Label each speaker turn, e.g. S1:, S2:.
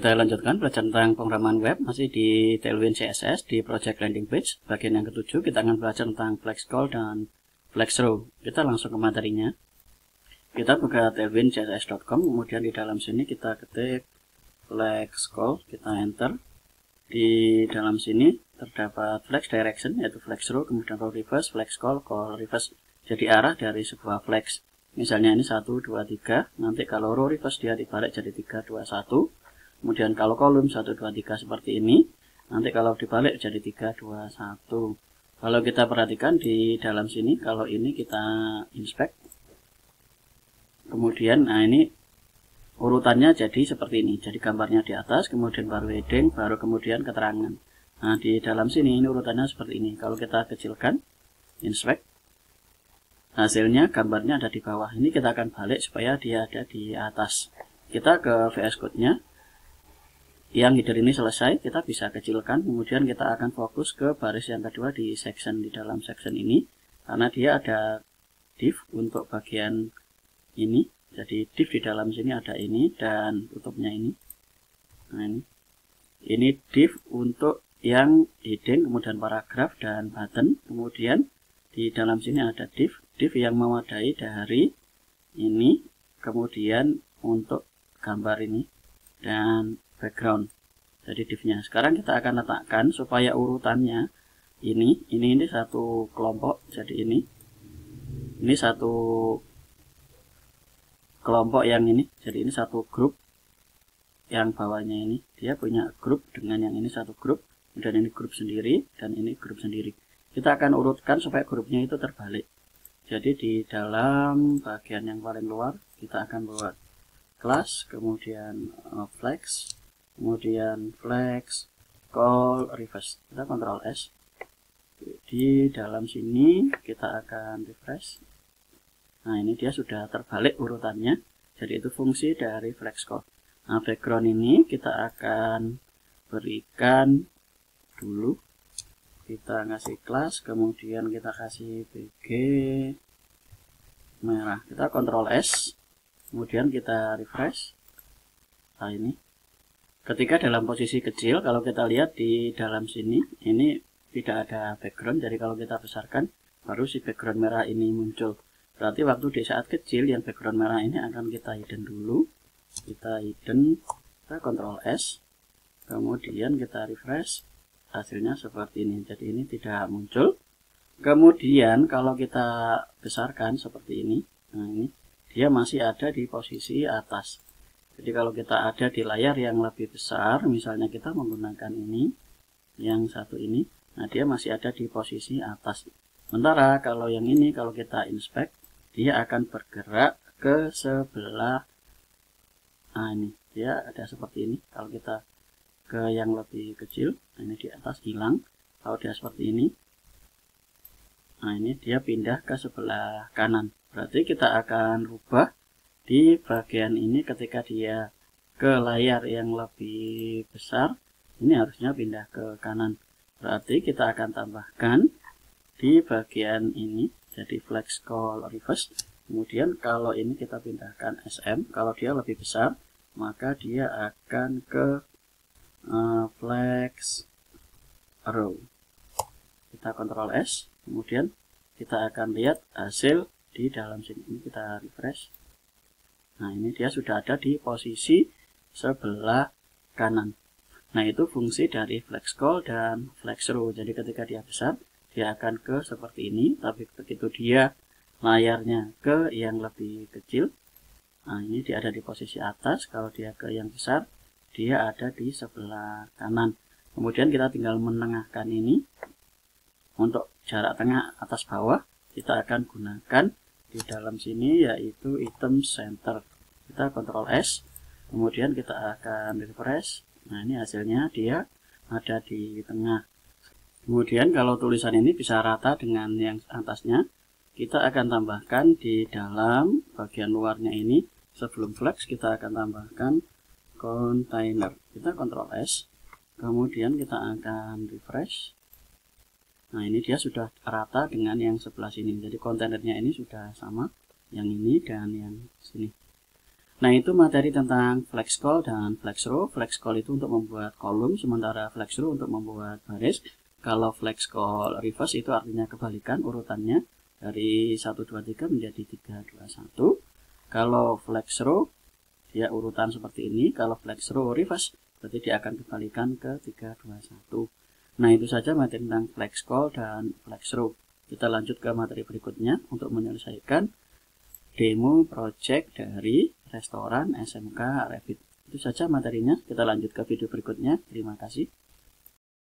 S1: Kita lanjutkan belajar tentang pemrograman web masih di Tailwind CSS di project landing page. Bagian yang ketujuh kita akan belajar tentang flex call dan flex row. Kita langsung ke materinya. Kita buka tailwindcss.com, kemudian di dalam sini kita ketik flex call, kita enter. Di dalam sini terdapat flex direction yaitu flex row, kemudian row reverse, flex call, call reverse. Jadi arah dari sebuah flex. Misalnya ini 1, 2, 3. Nanti kalau row reverse dia dibalik jadi 3, 2, 1. Kemudian kalau kolom 1, 2, 3 seperti ini. Nanti kalau dibalik jadi 3, 2, 1. Kalau kita perhatikan di dalam sini, kalau ini kita inspect. Kemudian, nah ini urutannya jadi seperti ini. Jadi gambarnya di atas, kemudian baru heading, baru kemudian keterangan. Nah di dalam sini ini urutannya seperti ini. Kalau kita kecilkan, inspect. Hasilnya gambarnya ada di bawah. Ini kita akan balik supaya dia ada di atas. Kita ke VS Code-nya. Yang header ini selesai, kita bisa kecilkan. Kemudian kita akan fokus ke baris yang kedua di section, di dalam section ini. Karena dia ada div untuk bagian ini. Jadi div di dalam sini ada ini dan tutupnya ini. Nah ini div untuk yang heading, kemudian paragraf dan button. Kemudian di dalam sini ada div yang memadai dari ini, kemudian untuk gambar ini dan background. Jadi divnya sekarang kita akan letakkan supaya urutannya ini satu kelompok. Jadi ini satu kelompok yang ini. Jadi ini satu grup. Yang bawahnya ini dia punya grup dengan yang ini satu grup, dan ini grup sendiri dan ini grup sendiri. Kita akan urutkan supaya grupnya itu terbalik. Jadi di dalam bagian yang paling luar kita akan buat class, kemudian flex, kemudian flex call reverse. Kita Ctrl S. Di dalam sini kita akan refresh. Nah ini dia sudah terbalik urutannya. Jadi itu fungsi dari flex call. Nah background ini kita akan berikan dulu. Kita ngasih kelas, kemudian kita kasih BG merah. Kita Ctrl S, kemudian kita refresh. Nah ini, ketika dalam posisi kecil, kalau kita lihat di dalam sini, ini tidak ada background. Jadi kalau kita besarkan, baru si background merah ini muncul. Berarti waktu di saat kecil, yang background merah ini akan kita hidden dulu. Kita hidden, kita Ctrl S, kemudian kita refresh. Hasilnya seperti ini. Jadi ini tidak muncul. Kemudian kalau kita besarkan seperti ini, nah ini dia masih ada di posisi atas. Jadi kalau kita ada di layar yang lebih besar, misalnya kita menggunakan ini, yang satu ini, nah dia masih ada di posisi atas. Sementara kalau yang ini, kalau kita inspect, dia akan bergerak ke sebelah. Nah ini dia ada seperti ini. Kalau kita ke yang lebih kecil, nah ini di atas hilang. Kalau dia seperti ini, nah ini dia pindah ke sebelah kanan. Berarti kita akan rubah di bagian ini ketika dia ke layar yang lebih besar, ini harusnya pindah ke kanan. Berarti kita akan tambahkan di bagian ini, jadi flex call reverse. Kemudian kalau ini kita pindahkan SM, kalau dia lebih besar, maka dia akan ke flex row. Kita Ctrl S, kemudian kita akan lihat hasil di dalam sini. Ini kita refresh. Nah ini dia sudah ada di posisi sebelah kanan. Nah itu fungsi dari flex call dan flex row. Jadi ketika dia besar, dia akan ke seperti ini. Tapi begitu dia layarnya ke yang lebih kecil, nah ini dia ada di posisi atas. Kalau dia ke yang besar, dia ada di sebelah kanan. Kemudian kita tinggal menengahkan ini. Untuk jarak tengah atas bawah, kita akan gunakan di dalam sini yaitu item center. Kita Ctrl S, kemudian kita akan refresh. Nah ini hasilnya dia ada di tengah. Kemudian kalau tulisan ini bisa rata dengan yang atasnya, kita akan tambahkan di dalam bagian luarnya ini. Sebelum flex kita akan tambahkan container. Kita Ctrl S, kemudian kita akan refresh. Nah ini dia sudah rata dengan yang sebelah sini. Jadi kontainernya ini sudah sama, yang ini dan yang sini. Nah, itu materi tentang flex call dan flex row. Flex call itu untuk membuat kolom, sementara flex row untuk membuat baris. Kalau flex call reverse itu artinya kebalikan urutannya dari 1, 2, 3 menjadi 3, 2, 1. Kalau flex row ya urutan seperti ini. Kalau flex row reverse berarti dia akan kebalikan ke 3, 2, 1. Nah, itu saja materi tentang flex call dan flex row. Kita lanjut ke materi berikutnya untuk menyelesaikan demo project dari restoran SMK Revit. Itu saja materinya. Kita lanjut ke video berikutnya. Terima kasih.